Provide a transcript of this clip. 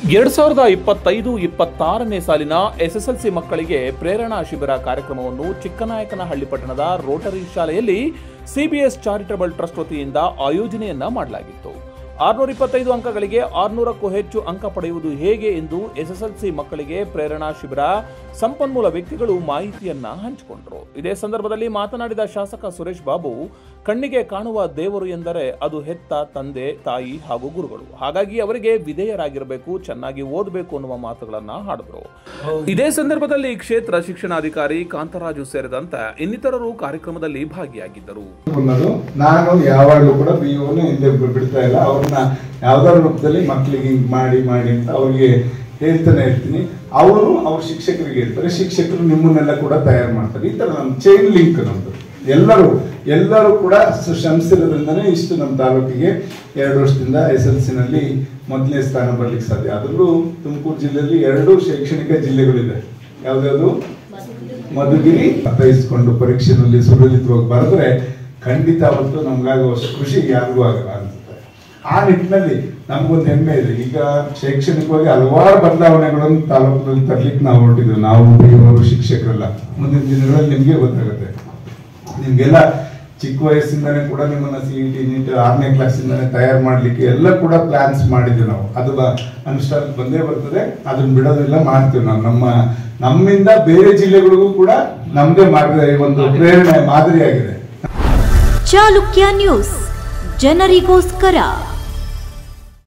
2025-26ನೇ ಸಾಲಿನ ಎಸ್ಎಸ್ಎಲ್ಸಿ ಮಕ್ಕಳಿಗೆ ಪ್ರೇರಣಾ ಶಿಬಿರ ಕಾರ್ಯಕ್ರಮವನ್ನು ಚಿಕ್ಕನಾಯಕನಹಳ್ಳಿ ಪಟ್ಟಣದ ರೋಟರಿ ಶಾಲೆಯಲ್ಲಿ ಸಿಬಿಎಸ್ ಚಾರಿಟಬಲ್ ಟ್ರಸ್ಟ್ ವತಿಯಿಂದ ಆಯೋಜನೆಯನ್ನ ಮಾಡಲಾಗಿತ್ತು. 625 ಅಂಕಗಳಿಗೆ 600ಕ್ಕೂ ಹೆಚ್ಚು ಅಂಕ ಪಡೆಯುವುದು ಹೇಗೆ ಎಂದು ಎಸ್ಎಸ್ಎಲ್ಸಿ ಮಕ್ಕಳಿಗೆ ಪ್ರೇರಣಾ ಶಿಬಿರ ಸಂಪನ್ಮೂಲ ವ್ಯಕ್ತಿಗಳು ಮಾಹಿತಿಯನ್ನ ಹಂಚಿಕೊಂಡರು. ಇದೇ ಸಂದರ್ಭದಲ್ಲಿ ಮಾತನಾಡಿದ ಶಾಸಕ ಸುರೇಶ್ ಬಾಬು, ಕಣ್ಣಿಗೆ ಕಾಣುವ ದೇವರು ಎಂದರೆ ಅದು ಹೆತ್ತ ತಂದೆ, ತಾಯಿ ಹಾಗೂ ಗುರುಗಳು. ಹಾಗಾಗಿ ಅವರಿಗೆ ವಿಧೇಯರಾಗಿರಬೇಕು, ಚೆನ್ನಾಗಿ ಓದಬೇಕು ಅನ್ನುವ ಮಾತುಗಳನ್ನ ಹಾಡಿದ್ರು. ಇದೇ ಸಂದರ್ಭದಲ್ಲಿ ಕ್ಷೇತ್ರ ಶಿಕ್ಷಣಾಧಿಕಾರಿ ಕಾಂತರಾಜು ಸೇರಿದಂತೆ ಇನ್ನಿತರರು ಕಾರ್ಯಕ್ರಮದಲ್ಲಿ ಭಾಗಿಯಾಗಿದ್ದರು. ನಾನು ಯಾವಾಗಲೂ ಕೂಡ ಬಿಒನ ಹಿಂದೆ ಬಿಡ್ತಾ ಇಲ್ಲ, ಅವ್ರನ್ನ ಯಾವ್ದಾದ್ರು ರೂಪದಲ್ಲಿ ಮಕ್ಕಳಿಗೆ ಮಾಡಿ ಮಾಡಿ ಅಂತ ಅವ್ರಿಗೆ ಹೇಳ್ತಾನೆ ಇರ್ತೀನಿ. ಅವರು ಅವ್ರ ಶಿಕ್ಷಕರಿಗೆ ಹೇಳ್ತಾರೆ, ಶಿಕ್ಷಕರು ನಿಮ್ಮನ್ನೆಲ್ಲ ಕೂಡ ತಯಾರು ಮಾಡ್ತಾರೆ. ಈ ತರ ನಮ್ಮ ಚೈನ್ ಲಿಂಕ್ ನಮ್ದು. ಎಲ್ಲರೂ ಕೂಡ ಶ್ರಮಿಸಿರೋದ್ರಿಂದನೇ ಇಷ್ಟು ನಮ್ಮ ತಾಲೂಕಿಗೆ 2 ವರ್ಷದಿಂದ SSLC ನಲ್ಲಿ ಮೊದಲನೇ ಸ್ಥಾನ ಬರ್ಲಿಕ್ಕೆ ಸಾಧ್ಯ. ಅದರಲ್ಲೂ ತುಮಕೂರು ಜಿಲ್ಲೆಯಲ್ಲಿ 2 ಶೈಕ್ಷಣಿಕ ಜಿಲ್ಲೆಗಳಿದೆ. ಯಾವ್ದಾದ್ರು ಮಧುಗಿರಿ ಅರ್ಥೈಸ್ಕೊಂಡು ಪರೀಕ್ಷೆನಲ್ಲಿ ಸುಲಲಿತವಾಗಿ ಬರೆದ್ರೆ ಖಂಡಿತ ಅವತ್ತು ನಮ್ಗಾಗುವಷ್ಟು ಖುಷಿ ಯಾರಿಗೂ ಆಗಲ್ಲ ಅನ್ಸುತ್ತೆ. ಆ ನಿಟ್ಟಿನಲ್ಲಿ ನಮ್ಗೊಂದು ಹೆಮ್ಮೆ ಇದೆ. ಈಗ ಶೈಕ್ಷಣಿಕವಾಗಿ ಹಲವಾರು ಬದಲಾವಣೆಗಳನ್ನು ತಾಲೂಕಿನಲ್ಲಿ ತರ್ಲಿಕ್ಕೆ ನಾವು ಹೊರಟಿದ್ವಿ. ನಾವು ಶಿಕ್ಷಕರೆಲ್ಲ ಮುಂದಿನ ದಿನಗಳಲ್ಲಿ ನಿಮ್ಗೆ ಗೊತ್ತಾಗುತ್ತೆ. ನಿಮ್ಗೆಲ್ಲ ಚಿಕ್ಕ ವಯಸ್ಸಿಂದಾನೇ ಕೂಡ ನಿಮ್ಮನ್ನ CET NEET 6ನೇ ಕ್ಲಾಸಿಂದಾನೇ ತಯಾರು ಮಾಡ್ಲಿಕ್ಕೆ ಎಲ್ಲ ಕೂಡ ಪ್ಲಾನ್ಸ್ ಮಾಡಿದ್ವಿ ನಾವು. ಅದು ಅನುಷ್ಠಾನಕ್ಕೆ ಬಂದೇ ಬರ್ತದೆ, ಅದನ್ನ ಬಿಡೋದಿಲ್ಲ, ಮಾಡ್ತೀವಿ ನಾವು. ನಮ್ಮಿಂದ ಬೇರೆ ಜಿಲ್ಲೆಗಳಿಗೂ ಕೂಡ ನಮ್ದೇ ಒಂದು ಪ್ರೇರಣೆ ಮಾದರಿಯಾಗಿದೆ. ಚಾಲುಕ್ಯ ನ್ಯೂಸ್, ಜನರಿಗೋಸ್ಕರ.